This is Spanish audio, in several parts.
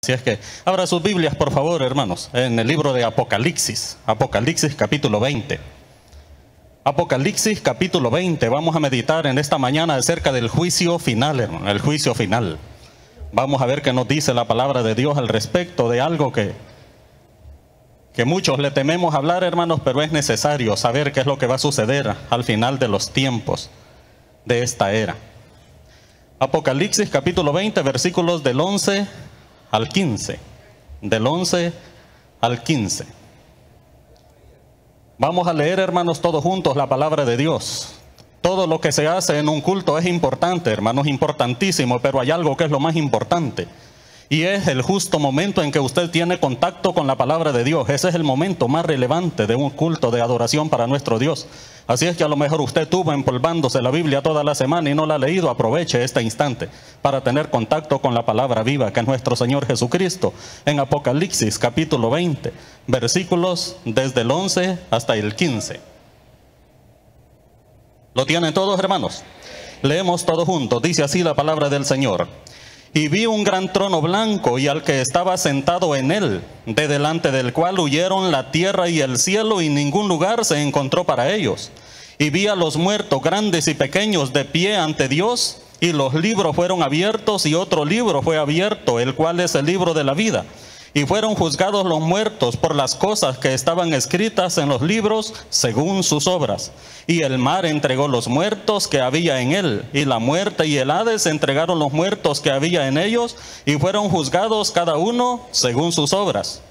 Si es que abra sus Biblias, por favor, hermanos, en el libro de Apocalipsis, Apocalipsis capítulo 20. Apocalipsis capítulo 20, vamos a meditar en esta mañana acerca del juicio final, hermano, el juicio final. Vamos a ver qué nos dice la palabra de Dios al respecto de algo que muchos le tememos hablar, hermanos, pero es necesario saber qué es lo que va a suceder al final de los tiempos de esta era. Apocalipsis capítulo 20, versículos del 11 al 15. Del 11 al 15. Vamos a leer, hermanos, todos juntos la palabra de Dios. Todo lo que se hace en un culto es importante, hermanos, importantísimo, pero hay algo que es lo más importante. Y es el justo momento en que usted tiene contacto con la palabra de Dios. Ese es el momento más relevante de un culto de adoración para nuestro Dios. Así es que a lo mejor usted estuvo empolvándose la Biblia toda la semana y no la ha leído. Aproveche este instante para tener contacto con la palabra viva que es nuestro Señor Jesucristo. En Apocalipsis capítulo 20, versículos desde el 11 hasta el 15. ¿Lo tienen todos, hermanos? Leemos todos juntos. Dice así la palabra del Señor. Y vi un gran trono blanco y al que estaba sentado en él, de delante del cual huyeron la tierra y el cielo y ningún lugar se encontró para ellos. Y vi a los muertos grandes y pequeños de pie ante Dios, y los libros fueron abiertos y otro libro fue abierto, el cual es el libro de la vida. Y fueron juzgados los muertos por las cosas que estaban escritas en los libros según sus obras. Y el mar entregó los muertos que había en él, y la muerte y el Hades entregaron los muertos que había en ellos, y fueron juzgados cada uno según sus obras.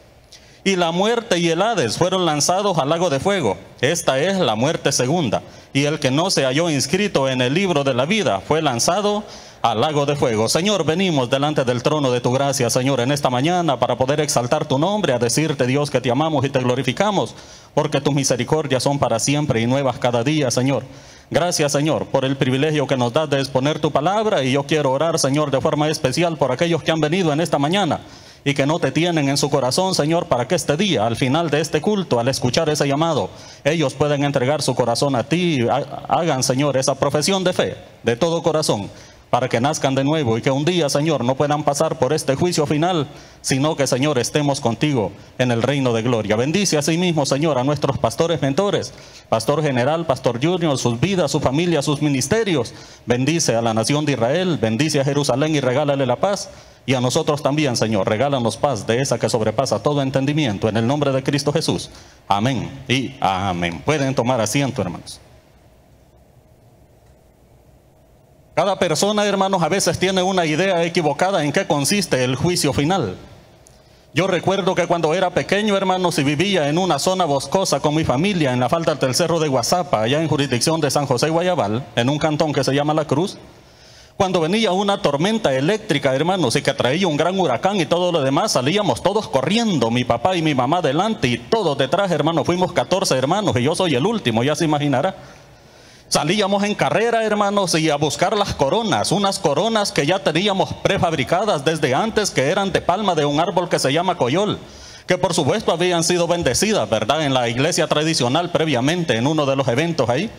Y la muerte y el Hades fueron lanzados al lago de fuego. Esta es la muerte segunda. Y el que no se halló inscrito en el libro de la vida fue lanzado al lago de fuego. Señor, venimos delante del trono de tu gracia, Señor, en esta mañana para poder exaltar tu nombre, a decirte, Dios, que te amamos y te glorificamos, porque tus misericordias son para siempre y nuevas cada día, Señor. Gracias, Señor, por el privilegio que nos das de exponer tu palabra, y yo quiero orar, Señor, de forma especial por aquellos que han venido en esta mañana y que no te tienen en su corazón, Señor, para que este día, al final de este culto, al escuchar ese llamado, ellos puedan entregar su corazón a ti, hagan, Señor, esa profesión de fe de todo corazón, para que nazcan de nuevo y que un día, Señor, no puedan pasar por este juicio final, sino que, Señor, estemos contigo en el reino de gloria. Bendice así mismo, Señor, a nuestros pastores mentores, pastor general, pastor junior, sus vidas, su familia, sus ministerios. Bendice a la nación de Israel, bendice a Jerusalén y regálale la paz. Y a nosotros también, Señor, regálanos paz de esa que sobrepasa todo entendimiento, en el nombre de Cristo Jesús. Amén y amén. Pueden tomar asiento, hermanos. Cada persona, hermanos, a veces tiene una idea equivocada en qué consiste el juicio final. Yo recuerdo que cuando era pequeño, hermanos, y vivía en una zona boscosa con mi familia, en la falda del cerro de Guazapa, allá en jurisdicción de San José Guayabal, en un cantón que se llama La Cruz, cuando venía una tormenta eléctrica, hermanos, y que traía un gran huracán y todo lo demás, salíamos todos corriendo, mi papá y mi mamá delante y todos detrás, hermanos. Fuimos 14 hermanos y yo soy el último, ya se imaginará. Salíamos en carrera, hermanos, y a buscar las coronas, unas coronas que ya teníamos prefabricadas desde antes, que eran de palma de un árbol que se llama coyol, que por supuesto habían sido bendecidas, ¿verdad?, en la iglesia tradicional previamente, en uno de los eventos ahí.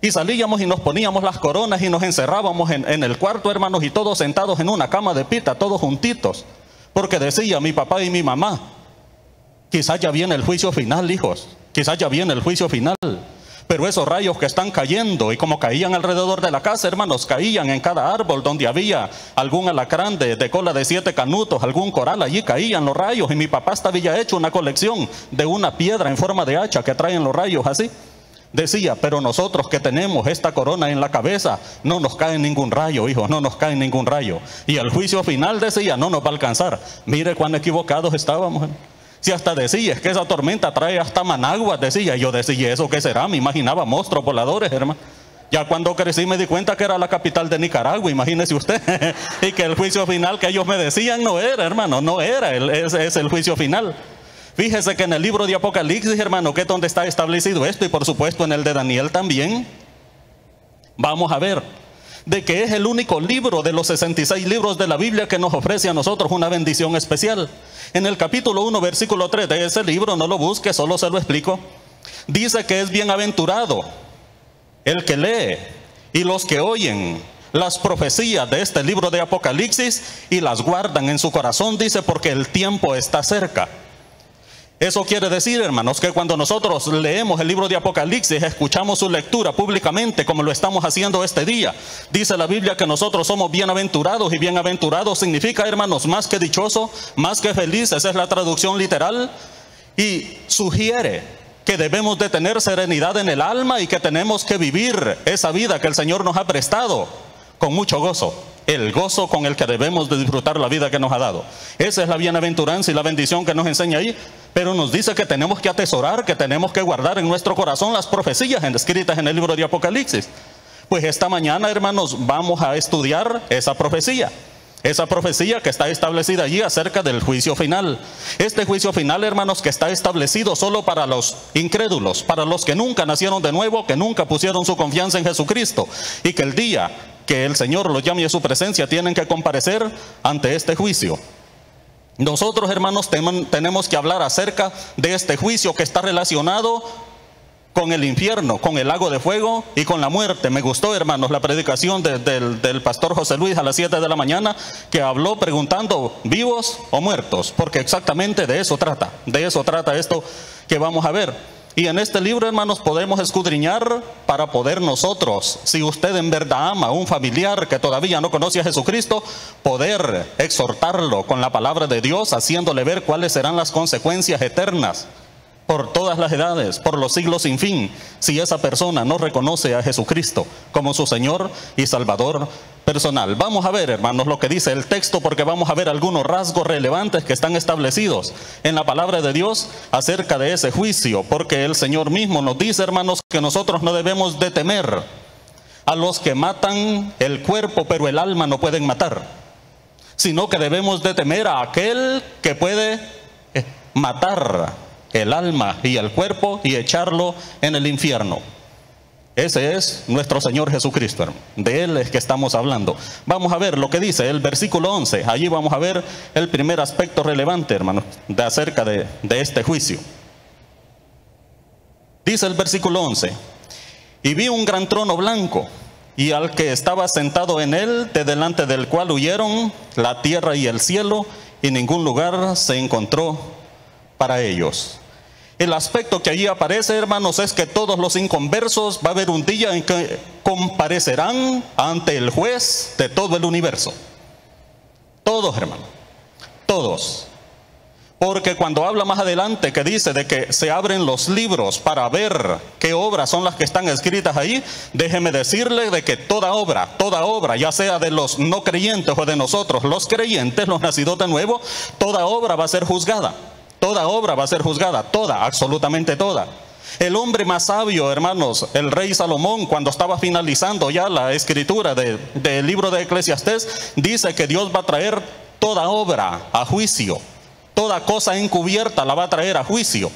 Y salíamos y nos poníamos las coronas y nos encerrábamos en el cuarto, hermanos, y todos sentados en una cama de pita, todos juntitos, porque decía mi papá y mi mamá, quizás ya viene el juicio final, hijos, quizás ya viene el juicio final. Pero esos rayos que están cayendo, y como caían alrededor de la casa, hermanos, caían en cada árbol donde había algún alacrán de cola de 7 canutos, algún coral, allí caían los rayos. Y mi papá hasta había hecho una colección de una piedra en forma de hacha que traen los rayos así. Decía, pero nosotros que tenemos esta corona en la cabeza, no nos cae ningún rayo, hijos, no nos cae ningún rayo. Y el juicio final, decía, no nos va a alcanzar. Mire cuán equivocados estábamos. Si hasta decía, es que esa tormenta trae hasta Managua, decía. Y yo decía, ¿eso qué será? Me imaginaba monstruos voladores, hermano. Ya cuando crecí me di cuenta que era la capital de Nicaragua, imagínese usted. Y que el juicio final que ellos me decían no era, hermano, no era, es el juicio final. Fíjese que en el libro de Apocalipsis, hermano, que es donde está establecido esto, y por supuesto en el de Daniel también, vamos a ver de que es el único libro de los 66 libros de la Biblia que nos ofrece a nosotros una bendición especial. En el capítulo 1, versículo 3 de ese libro, no lo busque, solo se lo explico, dice que es bienaventurado el que lee y los que oyen las profecías de este libro de Apocalipsis y las guardan en su corazón, dice, porque el tiempo está cerca. Eso quiere decir, hermanos, que cuando nosotros leemos el libro de Apocalipsis, escuchamos su lectura públicamente, como lo estamos haciendo este día, dice la Biblia que nosotros somos bienaventurados, y bienaventurado significa, hermanos, más que dichoso, más que feliz. Esa es la traducción literal, y sugiere que debemos de tener serenidad en el alma y que tenemos que vivir esa vida que el Señor nos ha prestado con mucho gozo, el gozo con el que debemos de disfrutar la vida que nos ha dado. Esa es la bienaventuranza y la bendición que nos enseña ahí, pero nos dice que tenemos que atesorar, que tenemos que guardar en nuestro corazón las profecías escritas en el libro de Apocalipsis. Pues esta mañana, hermanos, vamos a estudiar esa profecía que está establecida allí acerca del juicio final. Este juicio final, hermanos, que está establecido solo para los incrédulos, para los que nunca nacieron de nuevo, que nunca pusieron su confianza en Jesucristo, y que el día que el Señor los llame a su presencia tienen que comparecer ante este juicio. Nosotros, hermanos, tenemos que hablar acerca de este juicio que está relacionado con el infierno, con el lago de fuego y con la muerte. Me gustó, hermanos, la predicación del pastor José Luis a las 7 de la mañana, que habló preguntando, ¿vivos o muertos? Porque exactamente de eso trata esto que vamos a ver. Y en este libro, hermanos, podemos escudriñar para poder nosotros, si usted en verdad ama a un familiar que todavía no conoce a Jesucristo, poder exhortarlo con la palabra de Dios, haciéndole ver cuáles serán las consecuencias eternas por todas las edades, por los siglos sin fin, si esa persona no reconoce a Jesucristo como su Señor y Salvador personal. Vamos a ver, hermanos, lo que dice el texto, porque vamos a ver algunos rasgos relevantes que están establecidos en la palabra de Dios acerca de ese juicio, porque el Señor mismo nos dice, hermanos, que nosotros no debemos de temer a los que matan el cuerpo, pero el alma no pueden matar, sino que debemos de temer a aquel que puede matar el alma y el cuerpo y echarlo en el infierno. Ese es nuestro Señor Jesucristo, hermano. De Él es que estamos hablando. Vamos a ver lo que dice el versículo 11. Allí vamos a ver el primer aspecto relevante, hermano, acerca de este juicio. Dice el versículo 11: y vi un gran trono blanco, y al que estaba sentado en él, de delante del cual huyeron la tierra y el cielo, y ningún lugar se encontró para ellos. El aspecto que allí aparece, hermanos, es que todos los inconversos va a haber un día en que comparecerán ante el juez de todo el universo. Todos, hermanos, todos. Porque cuando habla más adelante que dice de que se abren los libros para ver qué obras son las que están escritas ahí, déjeme decirle de que toda obra, ya sea de los no creyentes o de nosotros, los creyentes, los nacidos de nuevo, toda obra va a ser juzgada. Toda obra va a ser juzgada, toda, absolutamente toda. El hombre más sabio, hermanos, el rey Salomón, cuando estaba finalizando ya la escritura del libro de Eclesiastés, dice que Dios va a traer toda obra a juicio. Toda cosa encubierta la va a traer a juicio,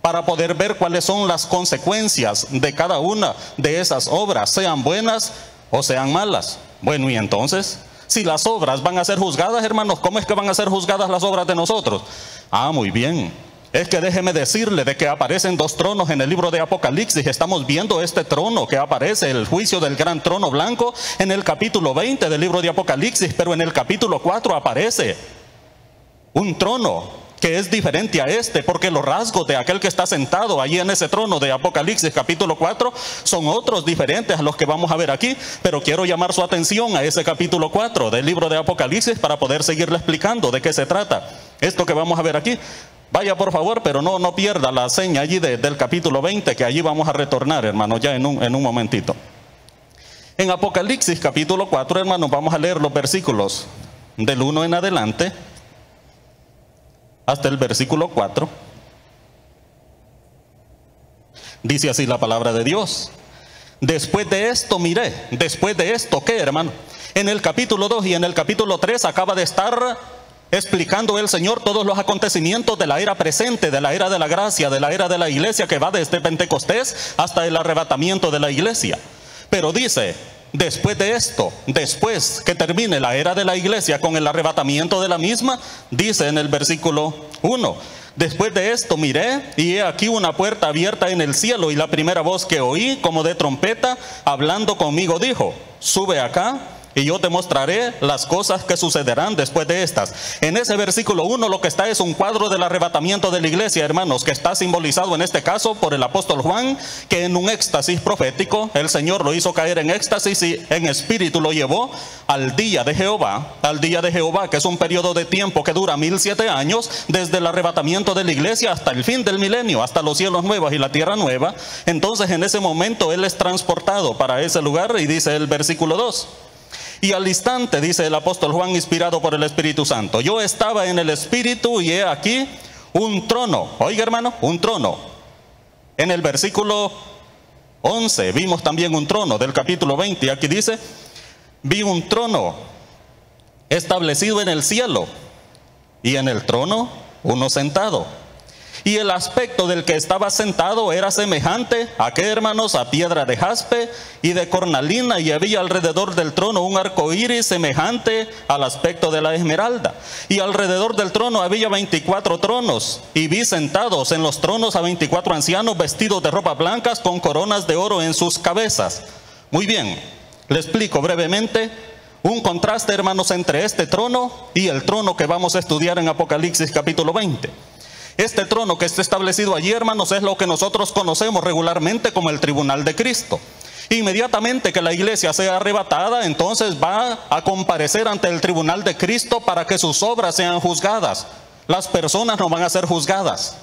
para poder ver cuáles son las consecuencias de cada una de esas obras, sean buenas o sean malas. Bueno, y entonces, si las obras van a ser juzgadas, hermanos, ¿cómo es que van a ser juzgadas las obras de nosotros? Ah, muy bien. Es que déjeme decirle de que aparecen dos tronos en el libro de Apocalipsis. Estamos viendo este trono que aparece, el juicio del gran trono blanco, en el capítulo 20 del libro de Apocalipsis, pero en el capítulo 4 aparece un trono que es diferente a este, porque los rasgos de aquel que está sentado allí en ese trono de Apocalipsis capítulo 4 son otros diferentes a los que vamos a ver aquí. Pero quiero llamar su atención a ese capítulo 4 del libro de Apocalipsis para poder seguirle explicando de qué se trata esto que vamos a ver aquí. Vaya por favor, pero no pierda la seña allí del capítulo 20, que allí vamos a retornar, hermano, ya en un momentito. En Apocalipsis capítulo 4, hermanos, vamos a leer los versículos del 1 en adelante hasta el versículo 4. Dice así la palabra de Dios: después de esto miré. ¿Después de esto qué, hermano? En el capítulo 2 y en el capítulo 3 acaba de estar explicando el Señor todos los acontecimientos de la era presente, de la era de la gracia, de la era de la iglesia, que va desde Pentecostés hasta el arrebatamiento de la iglesia. Pero dice, después de esto, después que termine la era de la iglesia con el arrebatamiento de la misma, dice en el versículo 1: después de esto miré, y he aquí una puerta abierta en el cielo, y la primera voz que oí como de trompeta hablando conmigo dijo: sube acá y yo te mostraré las cosas que sucederán después de estas. En ese versículo 1 lo que está es un cuadro del arrebatamiento de la iglesia, hermanos, que está simbolizado en este caso por el apóstol Juan, que en un éxtasis profético, el Señor lo hizo caer en éxtasis y en espíritu lo llevó al día de Jehová, que es un periodo de tiempo que dura 1007 años, desde el arrebatamiento de la iglesia hasta el fin del milenio, hasta los cielos nuevos y la tierra nueva. Entonces en ese momento Él es transportado para ese lugar y dice el versículo 2. Y al instante, dice el apóstol Juan, inspirado por el Espíritu Santo, yo estaba en el Espíritu y he aquí un trono. Oiga, hermano, un trono. En el versículo 11 vimos también un trono del capítulo 20. Y aquí dice, vi un trono establecido en el cielo y en el trono uno sentado. Y el aspecto del que estaba sentado era semejante ¿a qué, hermanos? A piedra de jaspe y de cornalina, y había alrededor del trono un arco iris semejante al aspecto de la esmeralda. Y alrededor del trono había 24 tronos, y vi sentados en los tronos a 24 ancianos vestidos de ropas blancas con coronas de oro en sus cabezas. Muy bien, le explico brevemente un contraste, hermanos, entre este trono y el trono que vamos a estudiar en Apocalipsis capítulo 20. Este trono que está establecido allí, hermanos, es lo que nosotros conocemos regularmente como el tribunal de Cristo. Inmediatamente que la iglesia sea arrebatada, entonces va a comparecer ante el tribunal de Cristo para que sus obras sean juzgadas. Las personas no van a ser juzgadas,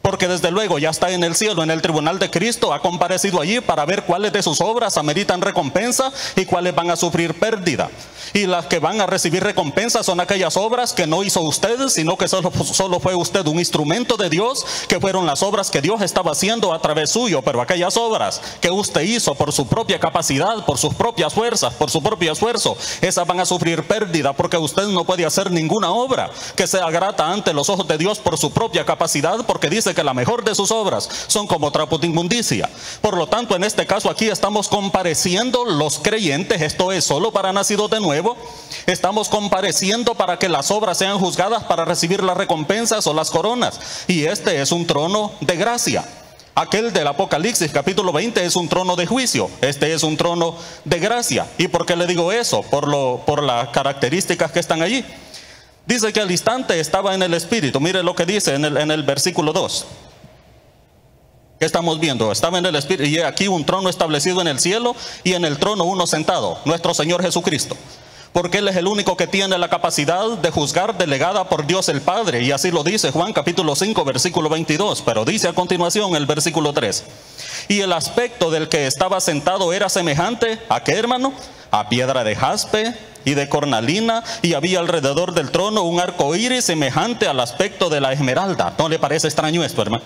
porque desde luego ya está en el cielo, en el tribunal de Cristo, ha comparecido allí para ver cuáles de sus obras ameritan recompensa y cuáles van a sufrir pérdida. Y las que van a recibir recompensa son aquellas obras que no hizo usted, sino que solo fue usted un instrumento de Dios, que fueron las obras que Dios estaba haciendo a través suyo. Pero aquellas obras que usted hizo por su propia capacidad, por sus propias fuerzas, por su propio esfuerzo, esas van a sufrir pérdida, porque usted no puede hacer ninguna obra que sea grata ante los ojos de Dios por su propia capacidad, porque dice que la mejor de sus obras son como trapo de inmundicia. Por lo tanto, en este caso aquí estamos compareciendo los creyentes, esto es solo para nacidos de nuevo. Estamos compareciendo para que las obras sean juzgadas para recibir las recompensas o las coronas. Y este es un trono de gracia. Aquel del Apocalipsis capítulo 20 es un trono de juicio. Este es un trono de gracia. ¿Y por qué le digo eso? Por las características que están allí. Dice que al instante estaba en el Espíritu. Mire lo que dice en el versículo 2. ¿Qué estamos viendo? Estaba en el Espíritu y aquí un trono establecido en el cielo y en el trono uno sentado, nuestro Señor Jesucristo. Porque Él es el único que tiene la capacidad de juzgar delegada por Dios el Padre. Y así lo dice Juan capítulo 5 versículo 22. Pero dice a continuación el versículo 3. Y el aspecto del que estaba sentado era semejante ¿a qué, hermano? A piedra de jaspe y de cornalina, y había alrededor del trono un arco iris semejante al aspecto de la esmeralda. ¿No le parece extraño esto, hermano?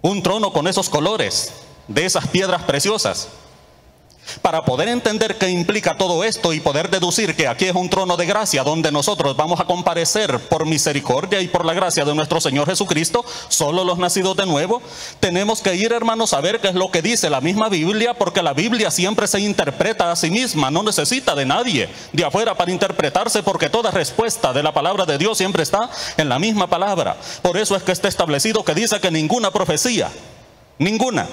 Un trono con esos colores, de esas piedras preciosas. Para poder entender qué implica todo esto y poder deducir que aquí es un trono de gracia donde nosotros vamos a comparecer por misericordia y por la gracia de nuestro Señor Jesucristo, solo los nacidos de nuevo, tenemos que ir, hermanos, a ver qué es lo que dice la misma Biblia, porque la Biblia siempre se interpreta a sí misma, no necesita de nadie de afuera para interpretarse, porque toda respuesta de la palabra de Dios siempre está en la misma palabra. Por eso es que está establecido que dice que ninguna profecía, ninguna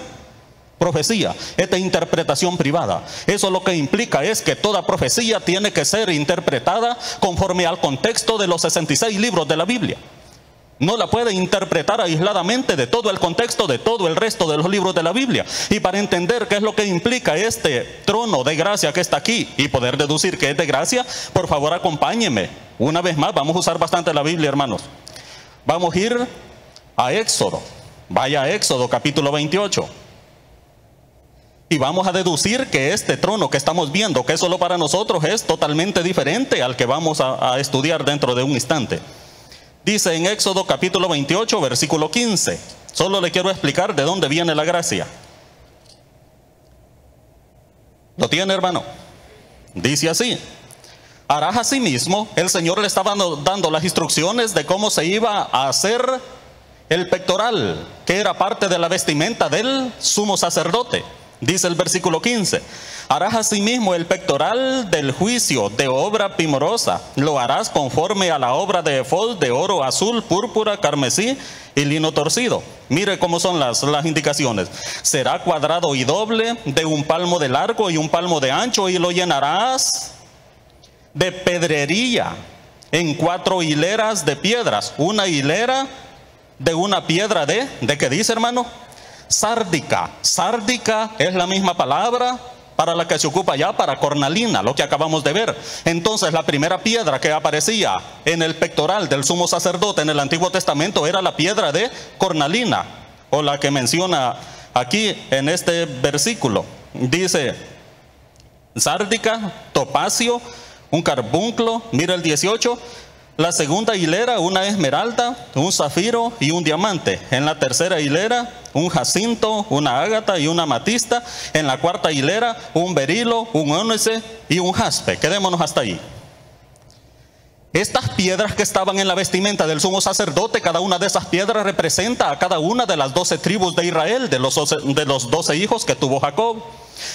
profecía es de interpretación privada. Eso lo que implica es que toda profecía tiene que ser interpretada conforme al contexto de los 66 libros de la Biblia. No la puede interpretar aisladamente de todo el contexto de todo el resto de los libros de la Biblia. Y para entender qué es lo que implica este trono de gracia que está aquí y poder deducir que es de gracia, por favor acompáñenme. Una vez más, vamos a usar bastante la Biblia, hermanos. Vamos a ir a Éxodo. Vaya a Éxodo capítulo 28. Y vamos a deducir que este trono que estamos viendo, que solo para nosotros es totalmente diferente al que vamos a estudiar dentro de un instante. Dice en Éxodo capítulo 28, versículo 15. Solo le quiero explicar de dónde viene la gracia. ¿Lo tiene, hermano? Dice así. Harás asimismo, el Señor le estaba dando las instrucciones de cómo se iba a hacer el pectoral, que era parte de la vestimenta del sumo sacerdote. Dice el versículo 15, Harás asimismo el pectoral del juicio de obra primorosa. Lo harás conforme a la obra de efod, de oro azul, púrpura, carmesí y lino torcido. Mire cómo son las indicaciones. Será cuadrado y doble, de 1 palmo de largo y 1 palmo de ancho, y lo llenarás de pedrería en 4 hileras de piedras. Una hilera de una piedra ¿de qué dice, hermano? Sárdica. Sárdica es la misma palabra para la que se ocupa ya para cornalina, lo que acabamos de ver. Entonces la primera piedra que aparecía en el pectoral del sumo sacerdote en el Antiguo Testamento era la piedra de cornalina, o la que menciona aquí en este versículo. Dice sárdica, topacio, un carbunclo. Mira el 18. La segunda hilera, una esmeralda, un zafiro y un diamante. En la tercera hilera, un jacinto, una ágata y una amatista. En la cuarta hilera, un berilo, un ónice y un jaspe. Quedémonos hasta ahí. Estas piedras que estaban en la vestimenta del sumo sacerdote, cada una de esas piedras representa a cada una de las 12 tribus de Israel, de los 12 hijos que tuvo Jacob.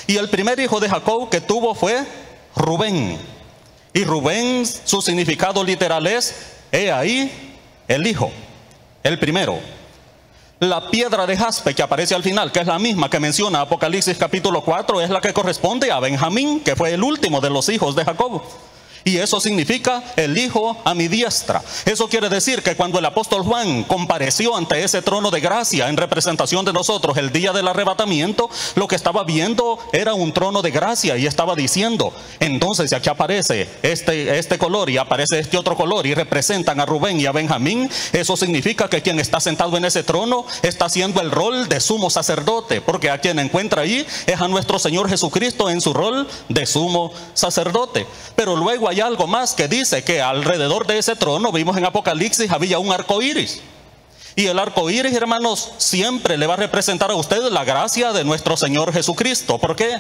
Y el primer hijo de Jacob que tuvo fue Rubén. Y Rubén, su significado literal es, he ahí el hijo, el primero. La piedra de jaspe que aparece al final, que es la misma que menciona Apocalipsis capítulo 4, es la que corresponde a Benjamín, que fue el último de los hijos de Jacob. Y eso significa el hijo a mi diestra. Eso quiere decir que cuando el apóstol Juan compareció ante ese trono de gracia en representación de nosotros el día del arrebatamiento, lo que estaba viendo era un trono de gracia y estaba diciendo, entonces si aquí aparece este color y aparece este otro color y representan a Rubén y a Benjamín, eso significa que quien está sentado en ese trono está haciendo el rol de sumo sacerdote, porque a quien encuentra ahí es a nuestro Señor Jesucristo en su rol de sumo sacerdote. Pero luego hay algo más que dice que alrededor de ese trono, vimos en Apocalipsis, había un arco iris. Y el arco iris, hermanos, siempre le va a representar a usted la gracia de nuestro Señor Jesucristo. ¿Por qué?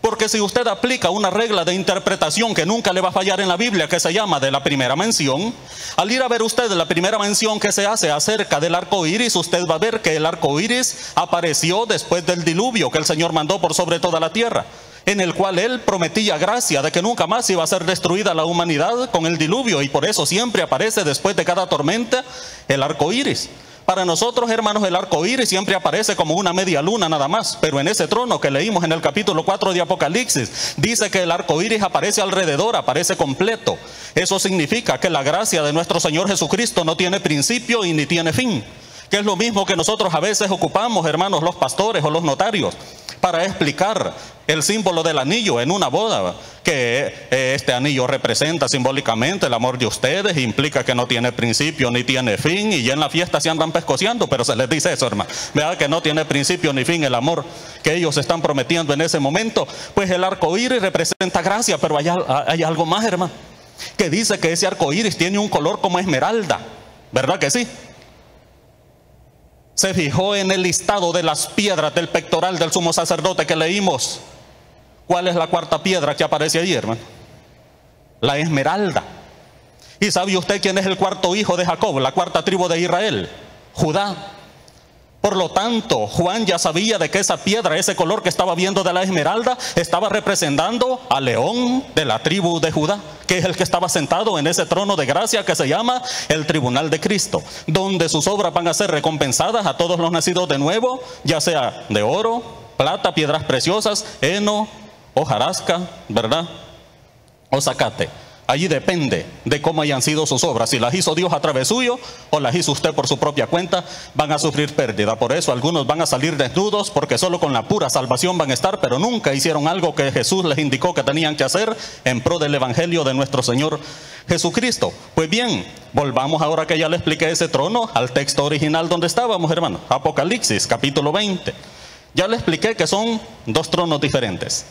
Porque si usted aplica una regla de interpretación que nunca le va a fallar en la Biblia, que se llama de la primera mención, al ir a ver usted la primera mención que se hace acerca del arco iris, usted va a ver que el arco iris apareció después del diluvio que el Señor mandó por sobre toda la tierra, en el cual Él prometía gracia de que nunca más iba a ser destruida la humanidad con el diluvio, y por eso siempre aparece después de cada tormenta el arco iris. Para nosotros, hermanos, el arco iris siempre aparece como una media luna nada más, pero en ese trono que leímos en el capítulo 4 de Apocalipsis, dice que el arco iris aparece alrededor, aparece completo. Eso significa que la gracia de nuestro Señor Jesucristo no tiene principio y ni tiene fin, que es lo mismo que nosotros a veces ocupamos, hermanos, los pastores o los notarios, para explicar el símbolo del anillo en una boda, que este anillo representa simbólicamente el amor de ustedes, implica que no tiene principio ni tiene fin, y ya en la fiesta se andan pescoceando, pero se les dice eso, hermano, ¿verdad? Que no tiene principio ni fin el amor que ellos están prometiendo en ese momento. Pues el arco iris representa gracia, pero hay algo más, hermano, que dice que ese arco iris tiene un color como esmeralda, ¿verdad que sí? Se fijó en el listado de las piedras del pectoral del sumo sacerdote que leímos. ¿Cuál es la cuarta piedra que aparece ahí, hermano? La esmeralda. ¿Y sabe usted quién es el cuarto hijo de Jacob, la cuarta tribu de Israel? Judá. Por lo tanto, Juan ya sabía de que esa piedra, ese color que estaba viendo de la esmeralda, estaba representando al león de la tribu de Judá, que es el que estaba sentado en ese trono de gracia que se llama el tribunal de Cristo, donde sus obras van a ser recompensadas a todos los nacidos de nuevo, ya sea de oro, plata, piedras preciosas, heno, hojarasca, ¿verdad? O zacate. Allí depende de cómo hayan sido sus obras. Si las hizo Dios a través suyo o las hizo usted por su propia cuenta, van a sufrir pérdida. Por eso algunos van a salir desnudos, porque solo con la pura salvación van a estar, pero nunca hicieron algo que Jesús les indicó que tenían que hacer en pro del evangelio de nuestro Señor Jesucristo. Pues bien, volvamos ahora que ya le expliqué ese trono al texto original donde estábamos, hermano. Apocalipsis capítulo 20. Ya le expliqué que son dos tronos diferentes.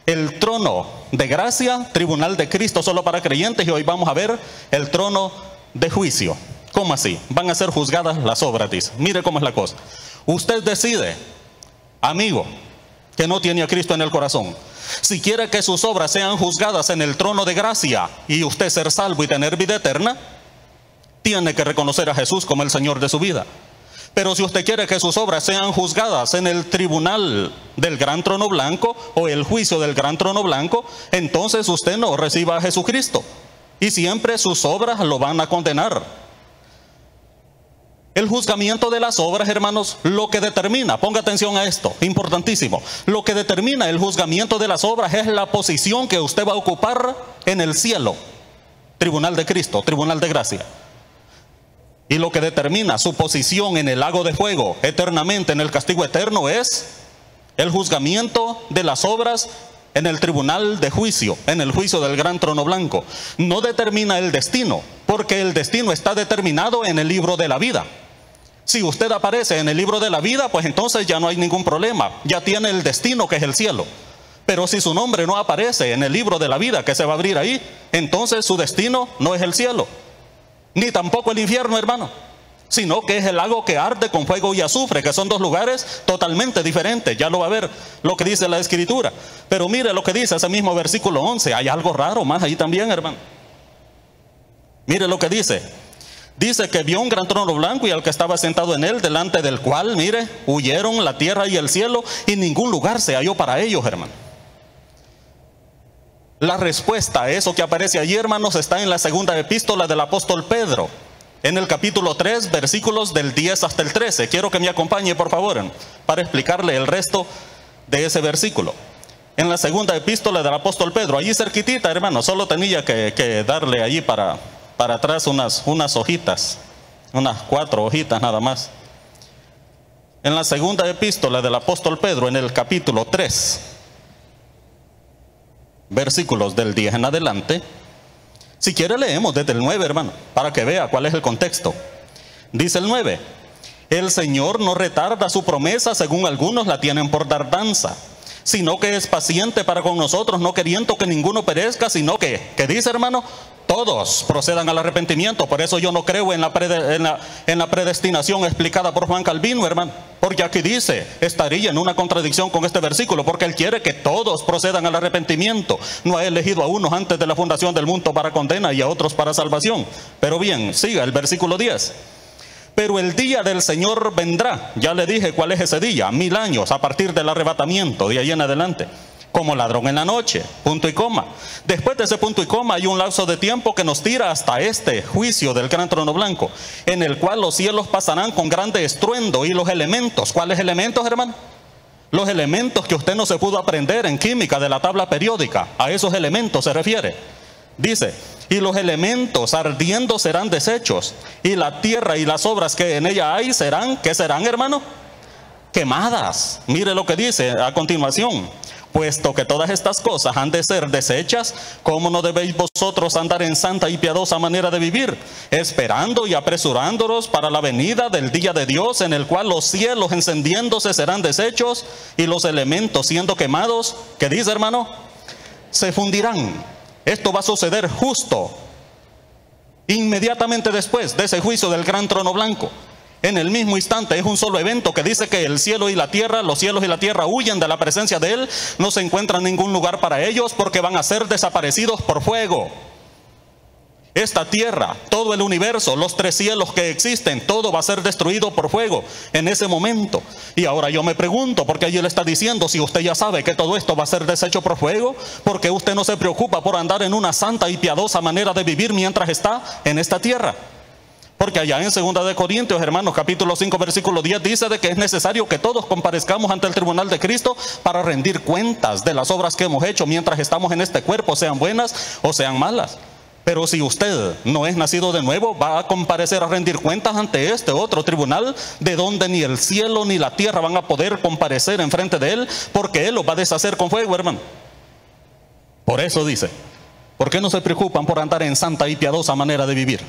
El trono de gracia, tribunal de Cristo solo para creyentes, y hoy vamos a ver el trono de juicio. ¿Cómo así? Van a ser juzgadas las obras, dice. Mire cómo es la cosa. Usted decide, amigo, que no tiene a Cristo en el corazón, si quiere que sus obras sean juzgadas en el trono de gracia y usted ser salvo y tener vida eterna, tiene que reconocer a Jesús como el Señor de su vida. Pero si usted quiere que sus obras sean juzgadas en el tribunal del gran trono blanco o el juicio del gran trono blanco, entonces usted no reciba a Jesucristo. Y siempre sus obras lo van a condenar. El juzgamiento de las obras, hermanos, lo que determina, ponga atención a esto, importantísimo, lo que determina el juzgamiento de las obras es la posición que usted va a ocupar en el cielo, tribunal de Cristo, tribunal de gracia. Y lo que determina su posición en el lago de fuego, eternamente en el castigo eterno, es el juzgamiento de las obras en el tribunal de juicio, en el juicio del gran trono blanco. No determina el destino, porque el destino está determinado en el libro de la vida. Si usted aparece en el libro de la vida, pues entonces ya no hay ningún problema, ya tiene el destino que es el cielo. Pero si su nombre no aparece en el libro de la vida que se va a abrir ahí, entonces su destino no es el cielo, ni tampoco el infierno, hermano, sino que es el lago que arde con fuego y azufre, que son dos lugares totalmente diferentes. Ya lo va a ver lo que dice la Escritura. Pero mire lo que dice ese mismo versículo 11. Hay algo raro más ahí también, hermano. Mire lo que dice. Dice que vio un gran trono blanco y al que estaba sentado en él, delante del cual, mire, huyeron la tierra y el cielo, y ningún lugar se halló para ellos, hermano. La respuesta a eso que aparece allí, hermanos, está en la segunda epístola del apóstol Pedro, en el capítulo 3, versículos del 10 hasta el 13. Quiero que me acompañe, por favor, para explicarle el resto de ese versículo. En la segunda epístola del apóstol Pedro, allí cerquitita, hermano, solo tenía que darle allí para atrás unas hojitas, unas 4 hojitas nada más. En la segunda epístola del apóstol Pedro, en el capítulo 3, versículos del 10 en adelante. Si quiere leemos desde el 9, hermano, para que vea cuál es el contexto. Dice el 9: el Señor no retarda su promesa, según algunos la tienen por tardanza, sino que es paciente para con nosotros, no queriendo que ninguno perezca, sino que dice, hermano, todos procedan al arrepentimiento. Por eso yo no creo en la predestinación explicada por Juan Calvino, hermano, porque aquí dice, estaría en una contradicción con este versículo, porque él quiere que todos procedan al arrepentimiento. No ha elegido a unos antes de la fundación del mundo para condena y a otros para salvación. Pero bien, siga el versículo 10. Pero el día del Señor vendrá, ya le dije cuál es ese día, 1000 años a partir del arrebatamiento, de ahí en adelante, como ladrón en la noche, punto y coma. Después de ese punto y coma hay un lapso de tiempo que nos tira hasta este juicio del gran trono blanco, en el cual los cielos pasarán con grande estruendo y los elementos. ¿Cuáles elementos, hermano? Los elementos que usted no se pudo aprender en química de la tabla periódica, a esos elementos se refiere. Dice, y los elementos ardiendo serán deshechos, y la tierra y las obras que en ella hay serán, ¿qué serán, hermano? Quemadas. Mire lo que dice a continuación. Puesto que todas estas cosas han de ser deshechas, ¿cómo no debéis vosotros andar en santa y piadosa manera de vivir, esperando y apresurándonos para la venida del día de Dios, en el cual los cielos encendiéndose serán deshechos y los elementos siendo quemados, ¿qué dice, hermano? Se fundirán. Esto va a suceder justo inmediatamente después de ese juicio del gran trono blanco. En el mismo instante, es un solo evento que dice que el cielo y la tierra, los cielos y la tierra huyen de la presencia de Él, no se encuentra ningún lugar para ellos porque van a ser desaparecidos por fuego. Esta tierra, todo el universo, los 3 cielos que existen, todo va a ser destruido por fuego en ese momento. Y ahora yo me pregunto, porque allí le está diciendo, si usted ya sabe que todo esto va a ser deshecho por fuego, ¿por qué usted no se preocupa por andar en una santa y piadosa manera de vivir mientras está en esta tierra? Porque allá en 2 de Corintios, hermanos, capítulo 5, versículo 10, dice de que es necesario que todos comparezcamos ante el tribunal de Cristo para rendir cuentas de las obras que hemos hecho mientras estamos en este cuerpo, sean buenas o sean malas. Pero si usted no es nacido de nuevo, va a comparecer a rendir cuentas ante este otro tribunal, de donde ni el cielo ni la tierra van a poder comparecer en frente de Él, porque Él los va a deshacer con fuego, hermano. Por eso dice, ¿por qué no se preocupan por andar en santa y piadosa manera de vivir?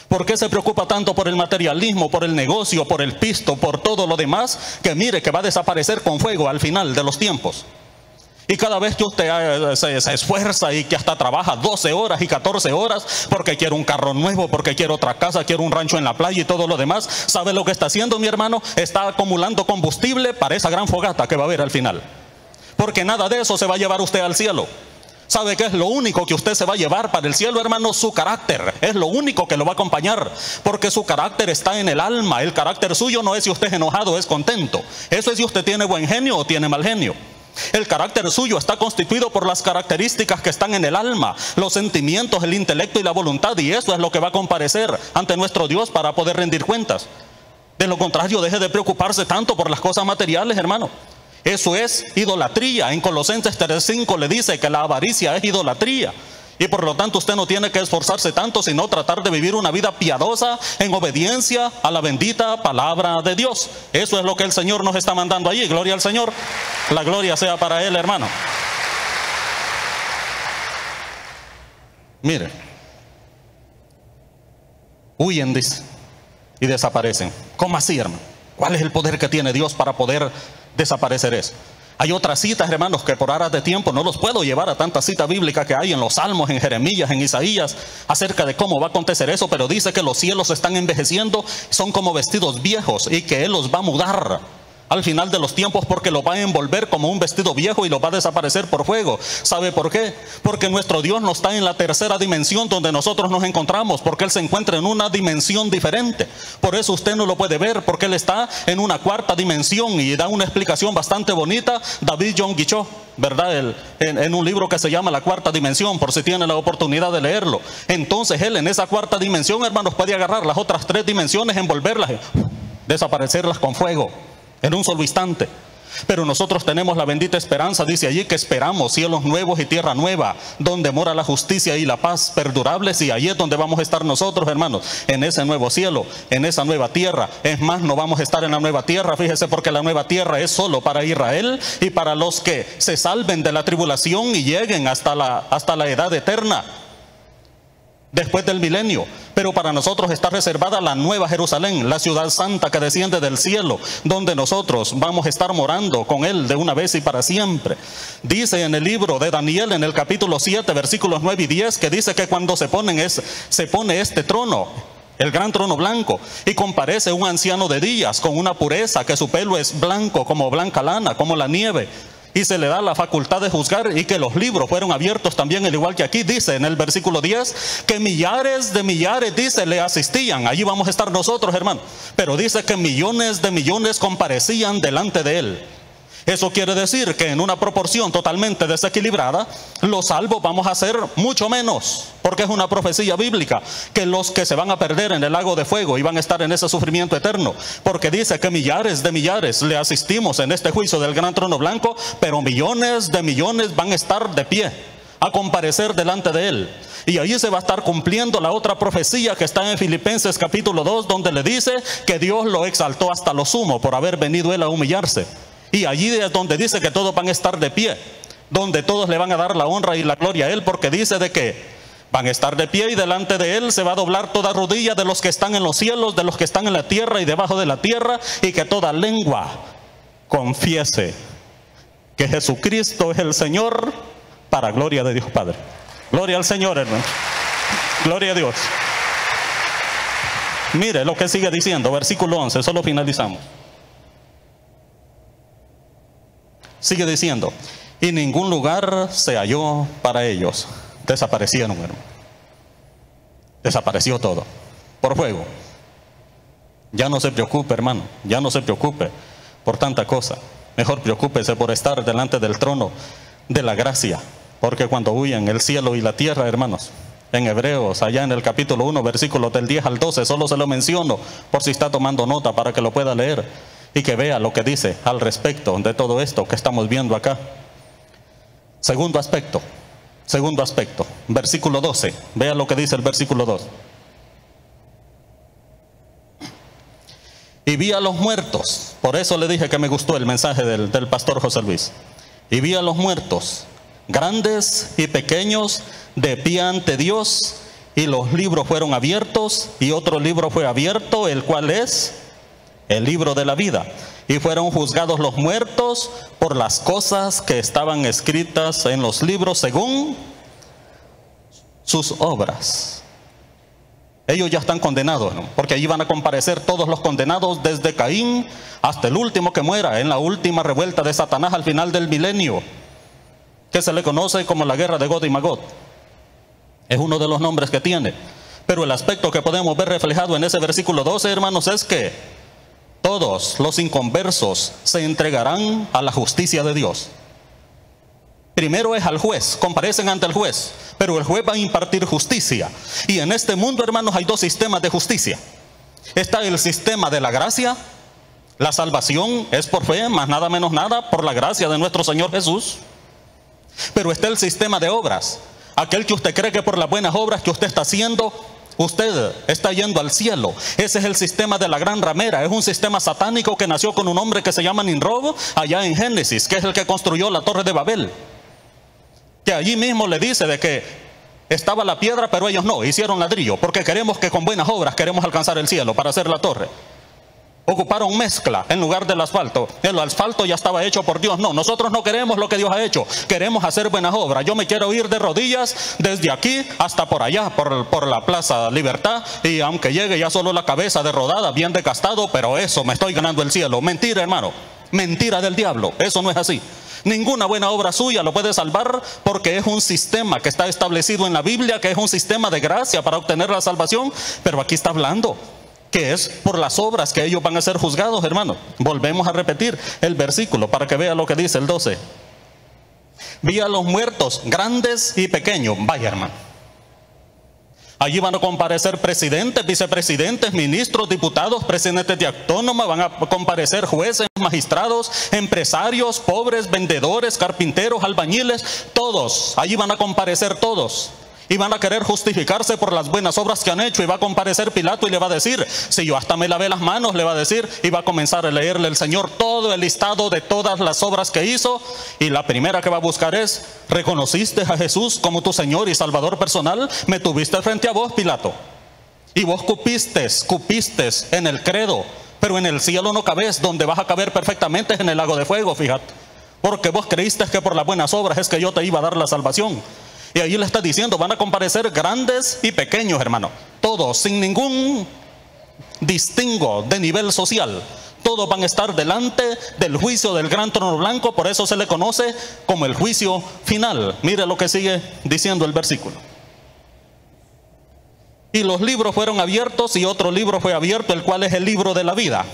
¿Por qué se preocupa tanto por el materialismo, por el negocio, por el pisto, por todo lo demás, que mire que va a desaparecer con fuego al final de los tiempos? Y cada vez que usted se esfuerza y que hasta trabaja 12 horas y 14 horas porque quiere un carro nuevo, porque quiere otra casa, quiere un rancho en la playa y todo lo demás, ¿sabe lo que está haciendo, mi hermano? Está acumulando combustible para esa gran fogata que va a haber al final. Porque nada de eso se va a llevar usted al cielo. ¿Sabe qué es lo único que usted se va a llevar para el cielo, hermano? Su carácter. Es lo único que lo va a acompañar, porque su carácter está en el alma. El carácter suyo no es si usted es enojado o es contento. Eso es si usted tiene buen genio o tiene mal genio. El carácter suyo está constituido por las características que están en el alma, los sentimientos, el intelecto y la voluntad, y eso es lo que va a comparecer ante nuestro Dios para poder rendir cuentas. De lo contrario, deje de preocuparse tanto por las cosas materiales, hermano. Eso es idolatría. En Colosenses 3:5 le dice que la avaricia es idolatría. Y por lo tanto usted no tiene que esforzarse tanto, sino tratar de vivir una vida piadosa en obediencia a la bendita palabra de Dios. Eso es lo que el Señor nos está mandando allí. Gloria al Señor. La gloria sea para Él, hermano. Mire, huyen, dice, y desaparecen. ¿Cómo así, hermano? ¿Cuál es el poder que tiene Dios para poder desaparecer eso? Hay otras citas, hermanos, que por aras de tiempo no los puedo llevar a tanta cita bíblica que hay en los Salmos, en Jeremías, en Isaías, acerca de cómo va a acontecer eso, pero dice que los cielos están envejeciendo, son como vestidos viejos, y que Él los va a mudar al final de los tiempos, porque lo va a envolver como un vestido viejo y lo va a desaparecer por fuego. ¿Sabe por qué? Porque nuestro Dios no está en la tercera dimensión donde nosotros nos encontramos, porque Él se encuentra en una dimensión diferente. Por eso usted no lo puede ver, porque Él está en una cuarta dimensión, y da una explicación bastante bonita David John Guichot, ¿verdad? En un libro que se llama La Cuarta Dimensión, por si tiene la oportunidad de leerlo. Entonces Él en esa cuarta dimensión, hermanos, puede agarrar las otras tres dimensiones, envolverlas, desaparecerlas con fuego en un solo instante. Pero nosotros tenemos la bendita esperanza, dice allí, que esperamos cielos nuevos y tierra nueva, donde mora la justicia y la paz perdurables, y allí es donde vamos a estar nosotros, hermanos, en ese nuevo cielo, en esa nueva tierra. Es más, no vamos a estar en la nueva tierra, fíjese, porque la nueva tierra es solo para Israel y para los que se salven de la tribulación y lleguen hasta la edad eterna, después del milenio. Pero para nosotros está reservada la nueva Jerusalén, la ciudad santa que desciende del cielo, donde nosotros vamos a estar morando con Él de una vez y para siempre. Dice en el libro de Daniel, en el capítulo 7, versículos 9 y 10, que dice que cuando se pone este trono, el gran trono blanco, y comparece un anciano de días con una pureza, que su pelo es blanco como blanca lana, como la nieve, y se le da la facultad de juzgar, y que los libros fueron abiertos también, al igual que aquí. Dice en el versículo 10 que millares de millares, dice, le asistían. Allí vamos a estar nosotros, hermano. Pero dice que millones de millones comparecían delante de Él. Eso quiere decir que en una proporción totalmente desequilibrada, los salvos vamos a ser mucho menos, porque es una profecía bíblica, que los que se van a perder en el lago de fuego y van a estar en ese sufrimiento eterno, porque dice que millares de millares le asistimos en este juicio del gran trono blanco, pero millones de millones van a estar de pie a comparecer delante de Él. Y ahí se va a estar cumpliendo la otra profecía que está en Filipenses capítulo 2, donde le dice que Dios lo exaltó hasta lo sumo por haber venido Él a humillarse. Y allí es donde dice que todos van a estar de pie, donde todos le van a dar la honra y la gloria a Él, porque dice de que van a estar de pie, y delante de Él se va a doblar toda rodilla de los que están en los cielos, de los que están en la tierra y debajo de la tierra, y que toda lengua confiese que Jesucristo es el Señor, para gloria de Dios Padre. Gloria al Señor, hermano. Gloria a Dios. Mire lo que sigue diciendo, versículo 11, solo finalizamos. Sigue diciendo, y ningún lugar se halló para ellos. Desaparecieron, hermano. Desapareció todo por fuego. Ya no se preocupe, hermano, ya no se preocupe por tanta cosa. Mejor preocúpese por estar delante del trono de la gracia, porque cuando huyen el cielo y la tierra, hermanos, en Hebreos, allá en el capítulo 1, versículos del 10 al 12, solo se lo menciono por si está tomando nota, para que lo pueda leer y que vea lo que dice al respecto de todo esto que estamos viendo acá. Segundo aspecto, versículo 12. Vea lo que dice el versículo 2. Y vi a los muertos, por eso le dije que me gustó el mensaje del pastor José Luis. Y vi a los muertos, grandes y pequeños, de pie ante Dios, y los libros fueron abiertos, y otro libro fue abierto, el cual es el libro de la vida. Y fueron juzgados los muertos por las cosas que estaban escritas en los libros según sus obras. Ellos ya están condenados, ¿no? Porque allí van a comparecer todos los condenados, desde Caín hasta el último que muera en la última revuelta de Satanás al final del milenio. que se le conoce como la guerra de Gog y Magog. Es uno de los nombres que tiene. Pero el aspecto que podemos ver reflejado en ese versículo 12, hermanos, es que todos los inconversos se entregarán a la justicia de Dios. Primero es al juez, comparecen ante el juez, pero el juez va a impartir justicia. Y en este mundo, hermanos, hay dos sistemas de justicia. Está el sistema de la gracia. La salvación es por fe, más nada menos nada, por la gracia de nuestro Señor Jesús. Pero está el sistema de obras. Aquel que usted cree que por las buenas obras que usted está haciendo, usted está yendo al cielo. Ese es el sistema de la gran ramera. Es un sistema satánico que nació con un hombre que se llama Nimrod, allá en Génesis, que es el que construyó la torre de Babel. Que allí mismo le dice de que estaba la piedra, pero ellos no, hicieron ladrillo, porque queremos que con buenas obras queremos alcanzar el cielo para hacer la torre. Ocuparon mezcla en lugar del asfalto. El asfalto ya estaba hecho por Dios. No, nosotros no queremos lo que Dios ha hecho. Queremos hacer buenas obras. Yo me quiero ir de rodillas desde aquí hasta por allá, por la Plaza Libertad. Y aunque llegue ya solo la cabeza de rodada, bien desgastado, pero eso, me estoy ganando el cielo. Mentira, hermano. Mentira del diablo. Eso no es así. Ninguna buena obra suya lo puede salvar, porque es un sistema que está establecido en la Biblia, que es un sistema de gracia para obtener la salvación. Pero aquí está hablando que es por las obras que ellos van a ser juzgados, hermano. Volvemos a repetir el versículo para que vea lo que dice el 12. Vi a los muertos, grandes y pequeños. Vaya, hermano. Allí van a comparecer presidentes, vicepresidentes, ministros, diputados, presidentes de autónoma, van a comparecer jueces, magistrados, empresarios, pobres, vendedores, carpinteros, albañiles, todos. Allí van a comparecer todos. Y van a querer justificarse por las buenas obras que han hecho. Y va a comparecer Pilato y le va a decir, si yo hasta me lavé las manos, le va a decir. Y va a comenzar a leerle el Señor todo el listado de todas las obras que hizo. Y la primera que va a buscar es, ¿reconociste a Jesús como tu Señor y Salvador personal? Me tuviste frente a vos, Pilato. Y vos cupiste en el credo. Pero en el cielo no cabés. Donde vas a caber perfectamente es en el lago de fuego, fíjate. Porque vos creíste que por las buenas obras es que yo te iba a dar la salvación. Y ahí le está diciendo, van a comparecer grandes y pequeños, hermano. Todos, sin ningún distingo de nivel social. Todos van a estar delante del juicio del gran trono blanco. Por eso se le conoce como el juicio final. Mire lo que sigue diciendo el versículo. Y los libros fueron abiertos, y otro libro fue abierto, el cual es el libro de la vida.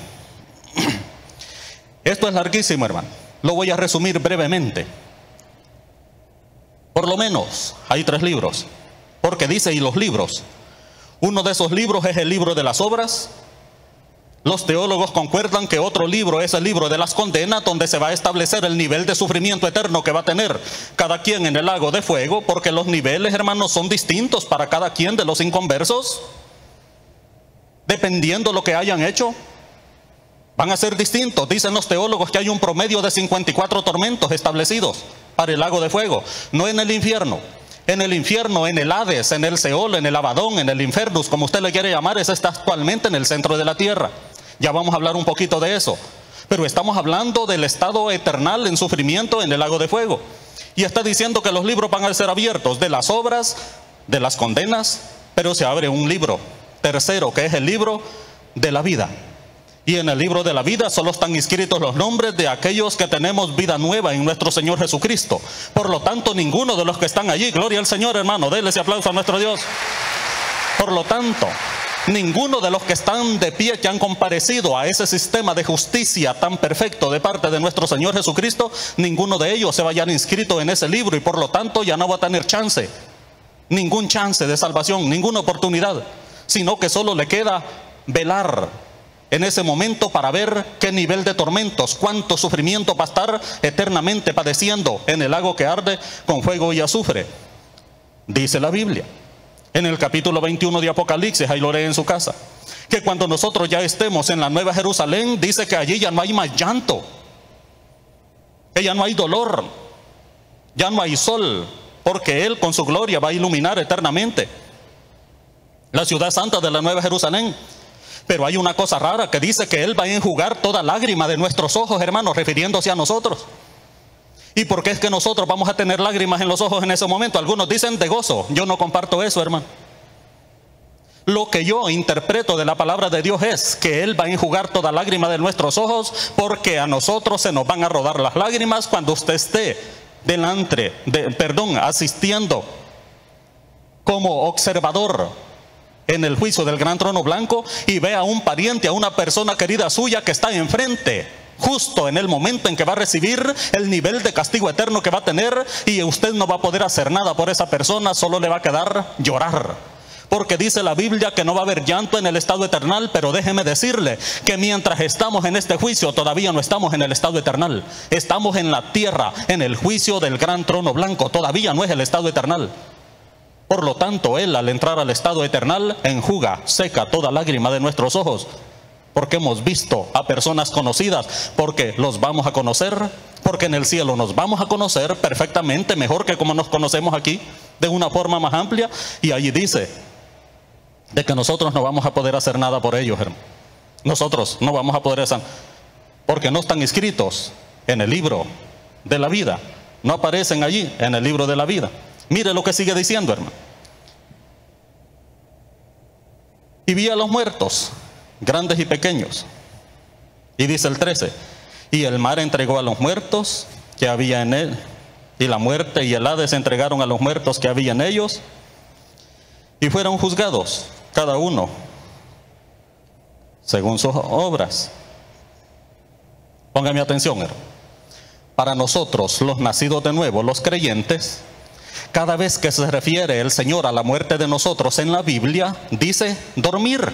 Esto es larguísimo, hermano. Lo voy a resumir brevemente. Por lo menos hay 3 libros, porque dice, y los libros. Uno de esos libros es el libro de las obras. Los teólogos concuerdan que otro libro es el libro de las condenas, donde se va a establecer el nivel de sufrimiento eterno que va a tener cada quien en el lago de fuego, porque los niveles, hermanos, son distintos para cada quien de los inconversos. Dependiendo lo que hayan hecho, van a ser distintos. Dicen los teólogos que hay un promedio de 54 tormentos establecidos para el lago de fuego. No en el infierno. En el infierno, en el Hades, en el Seol, en el Abadón, en el Infernus, como usted le quiere llamar, ese está actualmente en el centro de la tierra. Ya vamos a hablar un poquito de eso. Pero estamos hablando del estado eternal en sufrimiento en el lago de fuego. Y está diciendo que los libros van a ser abiertos de las obras, de las condenas, pero se abre un libro tercero, que es el libro de la vida. Y en el libro de la vida solo están inscritos los nombres de aquellos que tenemos vida nueva en nuestro Señor Jesucristo. Por lo tanto, ninguno de los que están allí, gloria al Señor, hermano, denle ese aplauso a nuestro Dios. Por lo tanto, ninguno de los que están de pie, que han comparecido a ese sistema de justicia tan perfecto de parte de nuestro Señor Jesucristo, ninguno de ellos se va a hallar inscrito en ese libro, y por lo tanto ya no va a tener chance, ningún chance de salvación, ninguna oportunidad, sino que solo le queda velar en ese momento para ver qué nivel de tormentos, cuánto sufrimiento va a estar eternamente padeciendo en el lago que arde con fuego y azufre. Dice la Biblia en el capítulo 21 de Apocalipsis, ahí lo lee en su casa, que cuando nosotros ya estemos en la Nueva Jerusalén, dice que allí ya no hay más llanto, que ya no hay dolor, ya no hay sol, porque Él con su gloria va a iluminar eternamente la ciudad santa de la Nueva Jerusalén. Pero hay una cosa rara que dice que Él va a enjugar toda lágrima de nuestros ojos, hermanos, refiriéndose a nosotros. ¿Y por qué es que nosotros vamos a tener lágrimas en los ojos en ese momento? Algunos dicen de gozo. Yo no comparto eso, hermano. Lo que yo interpreto de la palabra de Dios es que Él va a enjugar toda lágrima de nuestros ojos, porque a nosotros se nos van a rodar las lágrimas cuando usted esté asistiendo como observador en el juicio del gran trono blanco y ve a un pariente, a una persona querida suya que está enfrente, justo en el momento en que va a recibir el nivel de castigo eterno que va a tener, y usted no va a poder hacer nada por esa persona, solo le va a quedar llorar. Porque dice la Biblia que no va a haber llanto en el estado eternal, pero déjeme decirle que mientras estamos en este juicio todavía no estamos en el estado eternal. Estamos en la tierra, en el juicio del gran trono blanco, todavía no es el estado eternal. Por lo tanto, Él al entrar al estado eternal enjuga, seca toda lágrima de nuestros ojos. Porque hemos visto a personas conocidas, porque los vamos a conocer, porque en el cielo nos vamos a conocer perfectamente, mejor que como nos conocemos aquí, de una forma más amplia. Y allí dice de que nosotros no vamos a poder hacer nada por ellos, hermano. Nosotros no vamos a poder hacer, porque no están inscritos en el libro de la vida, no aparecen allí en el libro de la vida. Mire lo que sigue diciendo, hermano. Y vi a los muertos, grandes y pequeños. Y dice el 13, y el mar entregó a los muertos que había en él, y la muerte y el Hades entregaron a los muertos que había en ellos, y fueron juzgados cada uno según sus obras. Póngame atención, hermano. Para nosotros, los nacidos de nuevo, los creyentes, cada vez que se refiere el Señor a la muerte de nosotros en la Biblia, dice dormir.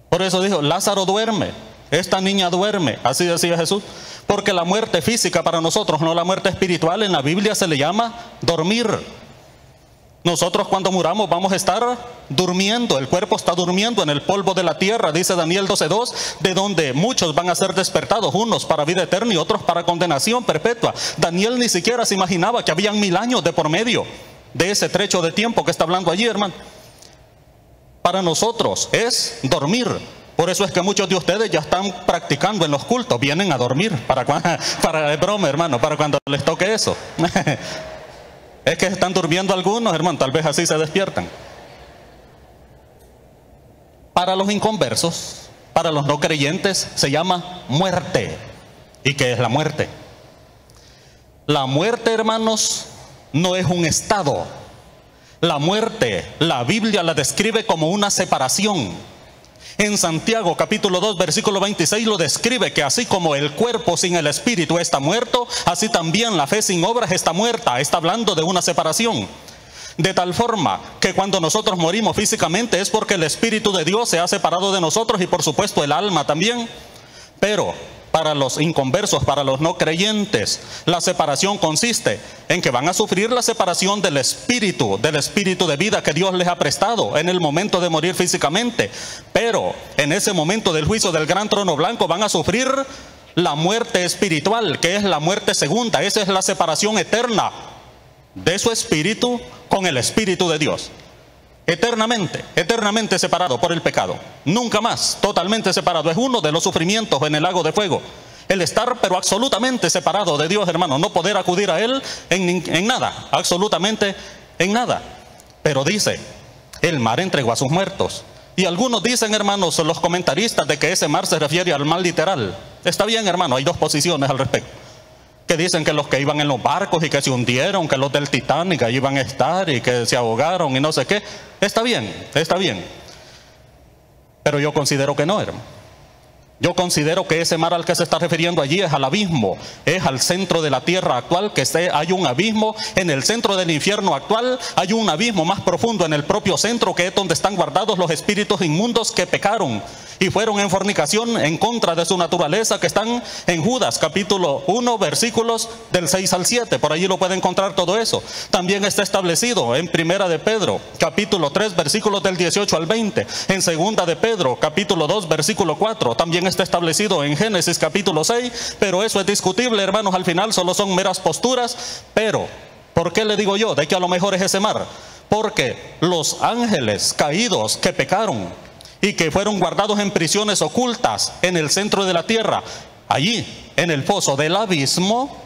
Por eso dijo, Lázaro duerme, esta niña duerme, así decía Jesús. Porque la muerte física para nosotros, no la muerte espiritual, en la Biblia se le llama dormir. Nosotros cuando muramos vamos a estar durmiendo, el cuerpo está durmiendo en el polvo de la tierra, dice Daniel 12:2, de donde muchos van a ser despertados, unos para vida eterna y otros para condenación perpetua. Daniel ni siquiera se imaginaba que habían 1000 años de por medio de ese trecho de tiempo que está hablando allí, hermano. Para nosotros es dormir. Por eso es que muchos de ustedes ya están practicando en los cultos, vienen a dormir, para broma, hermano, para cuando les toque eso. Es que están durmiendo algunos, hermano, tal vez así se despiertan. Para los inconversos, para los no creyentes, se llama muerte. ¿Y qué es la muerte? La muerte, hermanos, no es un estado. La muerte, la Biblia la describe como una separación. En Santiago capítulo 2 versículo 26 lo describe que así como el cuerpo sin el espíritu está muerto, así también la fe sin obras está muerta. Está hablando de una separación. De tal forma que cuando nosotros morimos físicamente es porque el Espíritu de Dios se ha separado de nosotros y por supuesto el alma también. Pero para los inconversos, para los no creyentes, la separación consiste en que van a sufrir la separación del espíritu de vida que Dios les ha prestado en el momento de morir físicamente. Pero en ese momento del juicio del gran trono blanco van a sufrir la muerte espiritual, que es la muerte segunda. Esa es la separación eterna de su espíritu con el Espíritu de Dios. Eternamente separado por el pecado. Nunca más, totalmente separado. Es uno de los sufrimientos en el lago de fuego. El estar pero absolutamente separado de Dios, hermano. No poder acudir a Él en nada, absolutamente en nada. Pero dice, el mar entregó a sus muertos. Y algunos dicen, hermanos, los comentaristas, de que ese mar se refiere al mar literal. Está bien, hermano, hay dos posiciones al respecto. Que dicen que los que iban en los barcos y que se hundieron, que los del Titanic ahí iban a estar y que se ahogaron y no sé qué. Está bien, está bien. Pero yo considero que no, hermano. Yo considero que ese mar al que se está refiriendo allí es al abismo, es al centro de la tierra actual, hay un abismo en el centro del infierno actual, hay un abismo más profundo en el propio centro, que es donde están guardados los espíritus inmundos que pecaron y fueron en fornicación en contra de su naturaleza, que están en Judas capítulo 1 versículos del 6 al 7, por allí lo puede encontrar todo eso. También está establecido en Primera de Pedro capítulo 3 versículos del 18 al 20, en Segunda de Pedro capítulo 2 versículo 4, también está establecido en Génesis capítulo 6, pero eso es discutible, hermanos, al final solo son meras posturas. Pero, ¿por qué le digo yo de que a lo mejor es ese mar? Porque los ángeles caídos que pecaron y que fueron guardados en prisiones ocultas en el centro de la tierra, allí en el foso del abismo,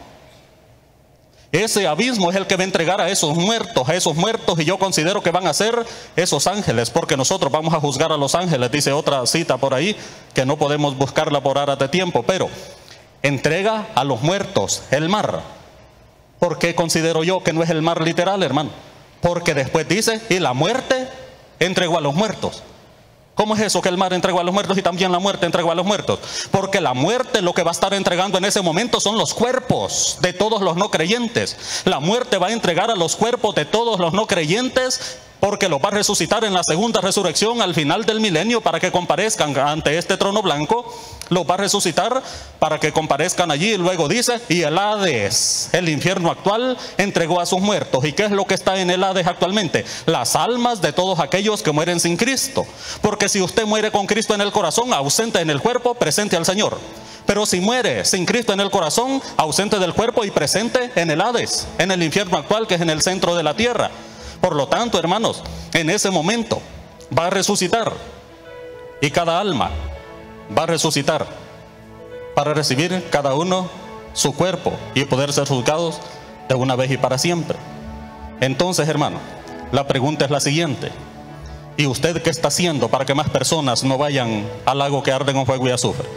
ese abismo es el que va a entregar a esos muertos, y yo considero que van a ser esos ángeles, porque nosotros vamos a juzgar a los ángeles, dice otra cita por ahí, que no podemos buscarla por aras de tiempo, pero entrega a los muertos el mar. ¿Por qué considero yo que no es el mar literal, hermano? Porque después dice, y la muerte entregó a los muertos. ¿Cómo es eso que el mar entregó a los muertos y también la muerte entregó a los muertos? Porque la muerte lo que va a estar entregando en ese momento son los cuerpos de todos los no creyentes. La muerte va a entregar a los cuerpos de todos los no creyentes, porque los va a resucitar en la segunda resurrección al final del milenio para que comparezcan ante este trono blanco. Los va a resucitar para que comparezcan allí. Y luego dice, y el Hades, el infierno actual, entregó a sus muertos. ¿Y qué es lo que está en el Hades actualmente? Las almas de todos aquellos que mueren sin Cristo. Porque si usted muere con Cristo en el corazón, ausente en el cuerpo, presente al Señor. Pero si muere sin Cristo en el corazón, ausente del cuerpo y presente en el Hades, en el infierno actual, que es en el centro de la tierra. Por lo tanto, hermanos, en ese momento va a resucitar, y cada alma va a resucitar para recibir cada uno su cuerpo y poder ser juzgados de una vez y para siempre. Entonces, hermano, la pregunta es la siguiente: ¿y usted qué está haciendo para que más personas no vayan al lago que arde con fuego y azufre?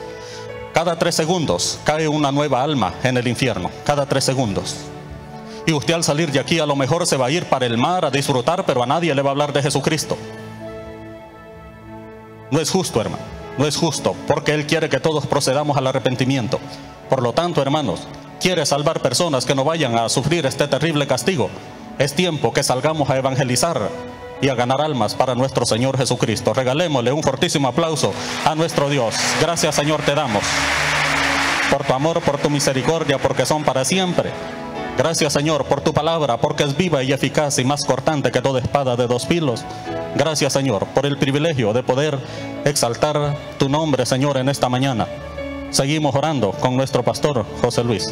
Cada 3 segundos cae una nueva alma en el infierno, cada 3 segundos. Y usted al salir de aquí a lo mejor se va a ir para el mar a disfrutar, pero a nadie le va a hablar de Jesucristo. No es justo, hermano, no es justo, porque Él quiere que todos procedamos al arrepentimiento. Por lo tanto, hermanos, quiere salvar personas que no vayan a sufrir este terrible castigo. Es tiempo que salgamos a evangelizar y a ganar almas para nuestro Señor Jesucristo. Regalémosle un fortísimo aplauso a nuestro Dios. Gracias, Señor, te damos por tu amor, por tu misericordia, porque son para siempre. Gracias, Señor, por tu palabra, porque es viva y eficaz y más cortante que toda espada de 2 filos. Gracias, Señor, por el privilegio de poder exaltar tu nombre, Señor, en esta mañana. Seguimos orando con nuestro pastor José Luis.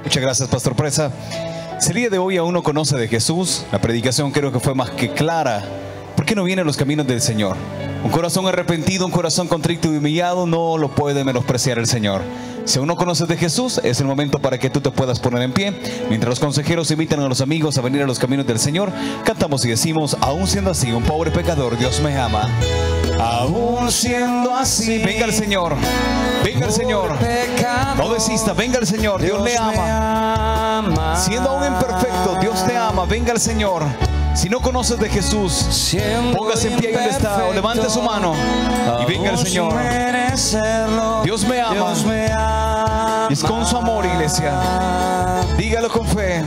Muchas gracias, Pastor Presa. Si el día de hoy aún no conoce de Jesús, la predicación creo que fue más que clara. ¿Por qué no viene a los caminos del Señor? Un corazón arrepentido, un corazón contrito y humillado no lo puede menospreciar el Señor. Si aún no conoces de Jesús, es el momento para que tú te puedas poner en pie. Mientras los consejeros invitan a los amigos a venir a los caminos del Señor, cantamos y decimos, aún siendo así, un pobre pecador, Dios me ama. Aún siendo así, venga el Señor, venga el Señor. No desista, venga el Señor, Dios le ama. Siendo aún imperfecto, Dios te ama, venga el Señor. Si no conoces de Jesús, póngase en pie ahí donde está o levante su mano y venga el Señor. Dios me ama. Y es con su amor, iglesia. Dígalo con fe.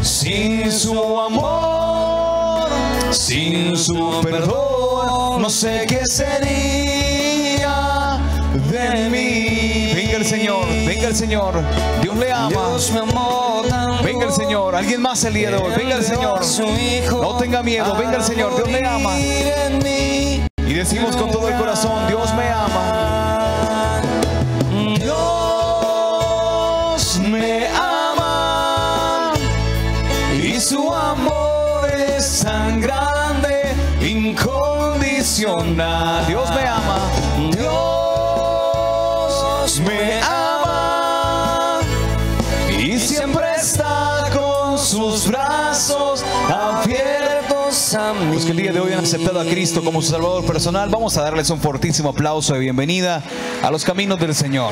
Sin su amor, sin su perdón, no sé qué sería de mí. Venga el Señor, venga el Señor. Dios le ama. Venga el Señor. Alguien más el día de hoy. Venga el Señor. No tenga miedo. Venga el Señor. Dios le ama. Y decimos con todo el corazón, Dios me ama. Dios me ama. Y su amor es tan grande, incondicional. Dios me ama. Dios me ama. Y siempre está con sus brazos abiertos a mí. Los que el día de hoy han aceptado a Cristo como su Salvador personal, vamos a darles un fortísimo aplauso de bienvenida a los caminos del Señor.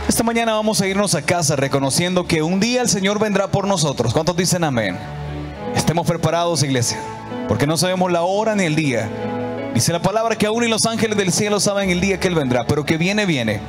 Esta mañana vamos a irnos a casa reconociendo que un día el Señor vendrá por nosotros. ¿Cuántos dicen amén? Estemos preparados, iglesia, porque no sabemos la hora ni el día. Dice la palabra que aún ni los ángeles del cielo saben el día que Él vendrá, pero que viene, viene.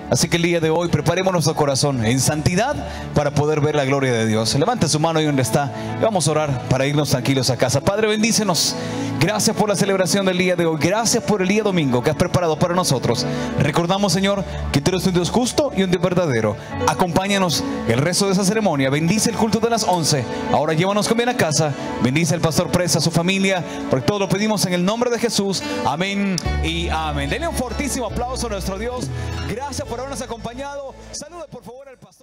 Así que el día de hoy preparemos nuestro corazón en santidad para poder ver la gloria de Dios. Levante su mano ahí donde está y vamos a orar para irnos tranquilos a casa. Padre, bendícenos. Gracias por la celebración del día de hoy. Gracias por el día domingo que has preparado para nosotros. Recordamos, Señor, que tú eres un Dios justo y un Dios verdadero. Acompáñanos el resto de esa ceremonia. Bendice el culto de las 11. Ahora llévanos con bien a casa. Bendice al pastor Presa, a su familia, porque todo lo pedimos en el nombre de Jesús. Amén y amén. Denle un fortísimo aplauso a nuestro Dios. Gracias por habernos acompañado. Salude por favor al pastor.